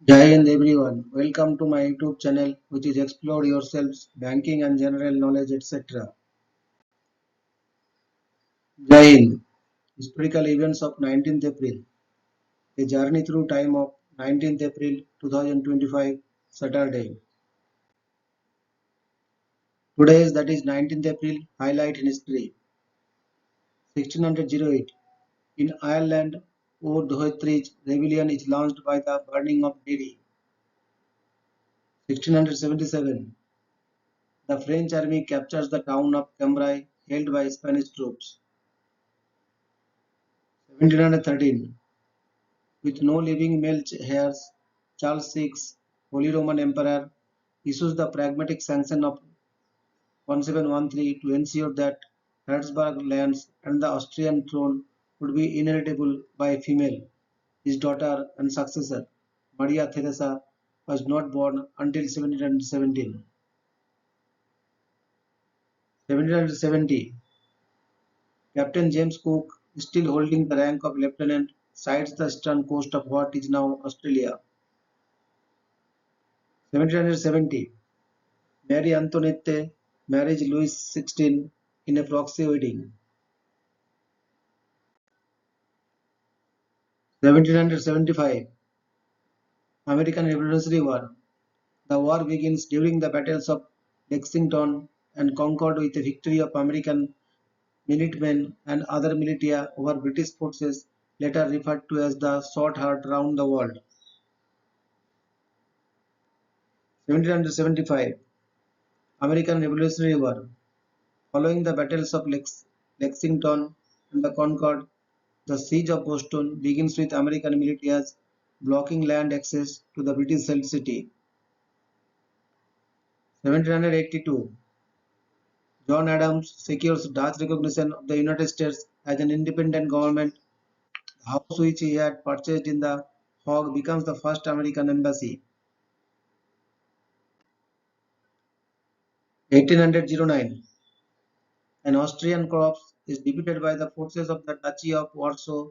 Jai Hind everyone, welcome to my YouTube channel which is Explore Yourselves, Banking and General Knowledge etc. Jai Hind, Historical Events of 19th April, a journey through time of 19th April 2025, Saturday. Today is 19th April, highlight in history. 1608, in Ireland, O'Doherty's rebellion is launched by the burning of Derry. 1677, the French army captures the town of Cambrai held by Spanish troops. 1713, with no living male heirs, Charles VI, Holy Roman Emperor, issues the Pragmatic Sanction of 1713 to ensure that Habsburg lands and the Austrian throne would be inheritable by a female. His daughter and successor, Maria Theresa, was not born until 1717. 1770, Captain James Cook, still holding the rank of lieutenant, sights the eastern coast of what is now Australia. 1770, Marie Antoinette married Louis XVI in a proxy wedding. 1775, American Revolutionary War. The war begins during the battles of Lexington and Concord with a victory of American Minutemen and other militia over British forces, later referred to as the Short Heart Round the World. 1775, American Revolutionary War. Following the battles of Lexington and the Concord, the siege of Boston begins with American militia blocking land access to the British-held city. 1782, John Adams secures Dutch recognition of the United States as an independent government. The house which he had purchased in the Hague becomes the first American embassy. 1809, an Austrian corps is defeated by the forces of the Duchy of Warsaw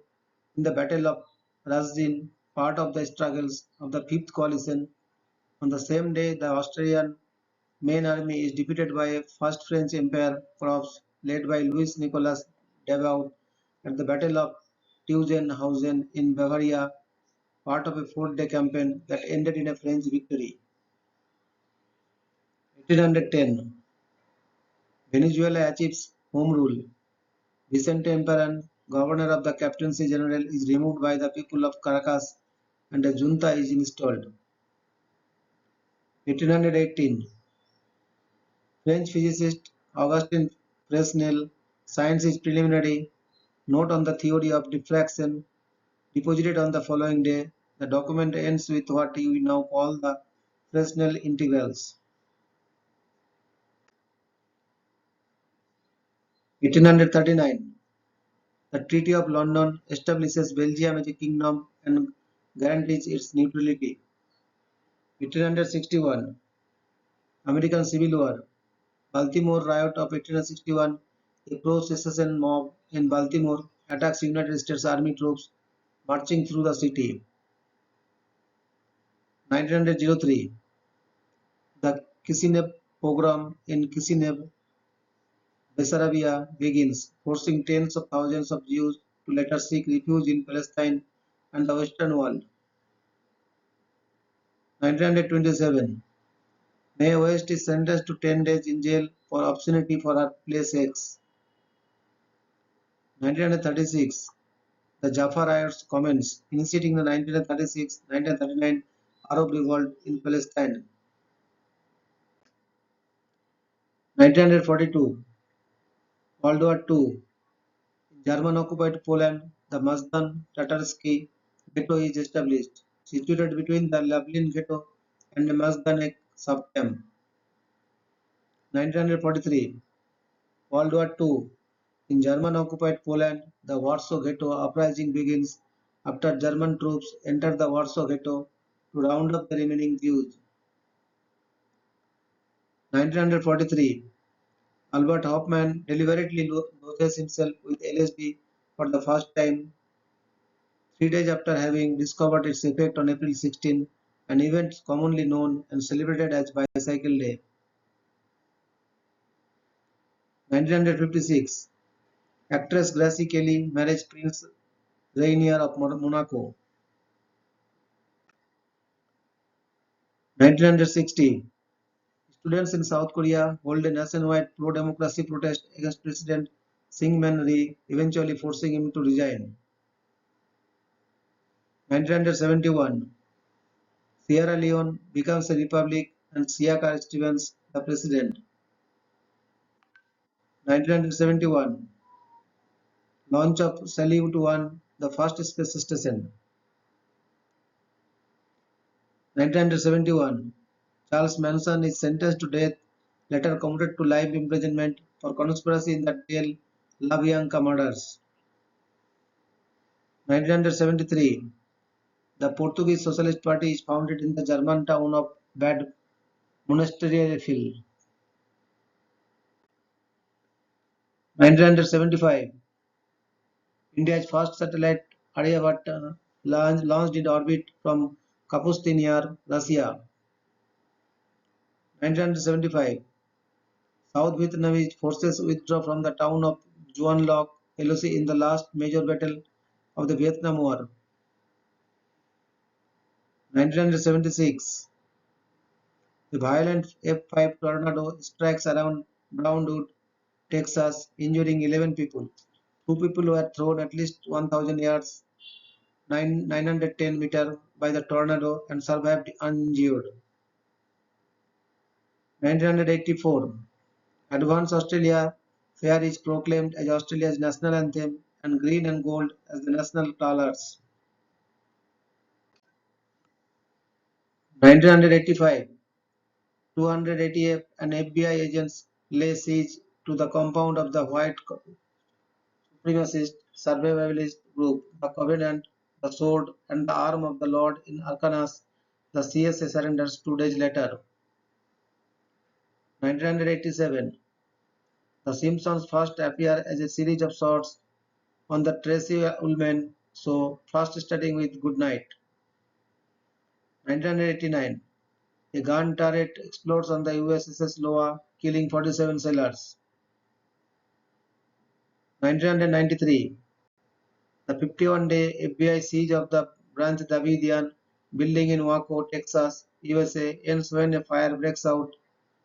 in the Battle of Radzin, part of the struggles of the Fifth Coalition. On the same day, the Austrian main army is defeated by a First French Empire corps led by Louis Nicolas Davout at the Battle of Teutoburg in Bavaria, part of a four-day campaign that ended in a French victory. 1810, Venezuela achieves home rule. Vicente Emperan, governor of the Captaincy General, is removed by the people of Caracas and a junta is installed. 1818, French physicist Augustin Fresnel signs his preliminary note on the theory of diffraction, deposited on the following day. The document ends with what we now call the Fresnel integrals. 1839, the Treaty of London establishes Belgium as a kingdom and guarantees its neutrality. 1861, American Civil War. Baltimore riot of 1861, a pro-secession mob in Baltimore attacks United States Army troops marching through the city. 1903, the Kishinev pogrom in Kishinev, Bessarabia begins, forcing tens of thousands of Jews to later seek refuge in Palestine and the Western world. 1927, Mae West is sentenced to 10 days in jail for obscenity for her play sex. 1936, the Jaffa riots commence, initiating the 1936-1939 Arab revolt in Palestine. 1942, World War II. In German-occupied Poland, the Mazdan Tatarsky ghetto is established, situated between the Lublin ghetto and the Mazdanek subcamp. 1943, World War II. In German-occupied Poland, the Warsaw Ghetto uprising begins after German troops enter the Warsaw Ghetto to round up the remaining Jews. 1943, Albert Hofmann deliberately doses himself with LSD for the first time, 3 days after having discovered its effect on April 16. an event commonly known and celebrated as Bicycle Day. 1956, actress Gracie Kelly married Prince Rainier of Monaco. 1960, students in South Korea hold a nationwide pro-democracy protest against President Syngman Rhee, eventually forcing him to resign. 1971, Sierra Leone becomes a republic and Siaka Stevens the president. 1971, launch of Salyut 1, the first space station. 1971, Charles Manson is sentenced to death, later commuted to life imprisonment for conspiracy in the Del La Bianca murders. 1973, the Portuguese Socialist Party is founded in the German town of Bad Monasterio. 1975, India's first satellite Aryabhatta launched in orbit from Kapustin Yar, Russia. 1975, South Vietnamese forces withdraw from the town of Juan Loc, LOC in the last major battle of the Vietnam War. 1976, a violent F5 tornado strikes around Brownwood, Texas, injuring 11 people. Two people were thrown at least 1,000 yards, 910 meters by the tornado and survived uninjured. 1984, Advance Australia Fair is proclaimed as Australia's national anthem and green and gold as the national colours. 1985, 200 ATF and FBI agents lay siege to the compound of the white supremacist survivalist group, the Covenant, the Sword, and the Arm of the Lord in Arkansas. The CSA surrenders 2 days later. 1987, The Simpsons first appear as a series of shorts on the Tracy Ullman show, first starting with Good Night. 1989, a gun turret explodes on the USS Iowa, killing 47 sailors. 1993, the 51-day FBI siege of the Branch Davidian building in Waco, Texas, USA ends when a fire breaks out.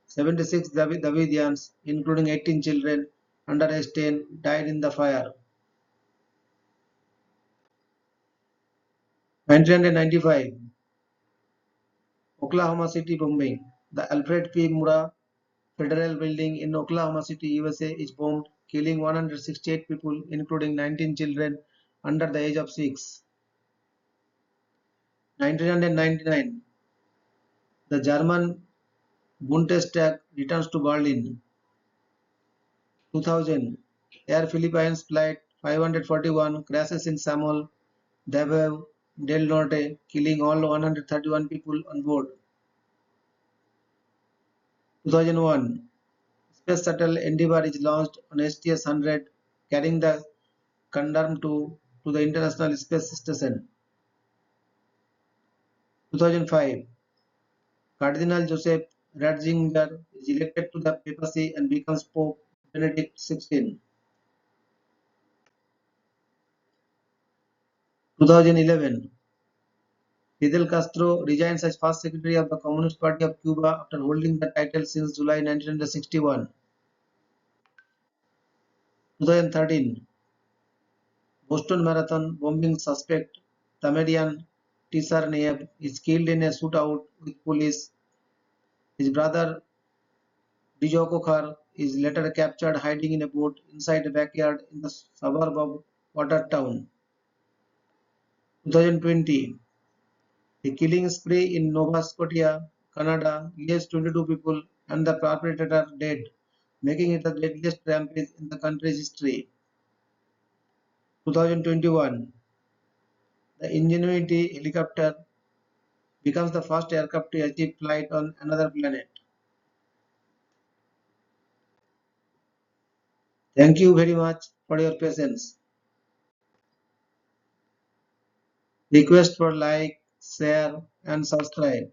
76 Davidians, including 18 children under age 10, died in the fire. 1995, Oklahoma City bombing. The Alfred P. Murrah Federal Building in Oklahoma City, USA is bombed, killing 168 people, including 19 children under the age of 6. 1999, the German Bundestag returns to Berlin. 2000, Air Philippines Flight 541 crashes in Samuel Davao del Norte, killing all 131 people on board. 2001, Space Shuttle Endeavour is launched on STS-100, carrying the Condorcet-2 to the International Space Station. 2005, Cardinal Joseph Ratzinger is elected to the papacy and becomes Pope Benedict XVI. 2011, Fidel Castro resigns as first secretary of the Communist Party of Cuba after holding the title since July 1961. 2013, Boston Marathon bombing suspect Tamarian Tsarnaev is killed in a shootout with police. His brother Dijokokhar is later captured hiding in a boat inside a backyard in the suburb of Watertown. 2020, a killing spree in Nova Scotia, Canada leaves 22 people and the perpetrator dead, making it the deadliest rampage in the country's history. 2021, the Ingenuity helicopter becomes the first aircraft to achieve flight on another planet. Thank you very much for your patience. Request for like, share, and subscribe.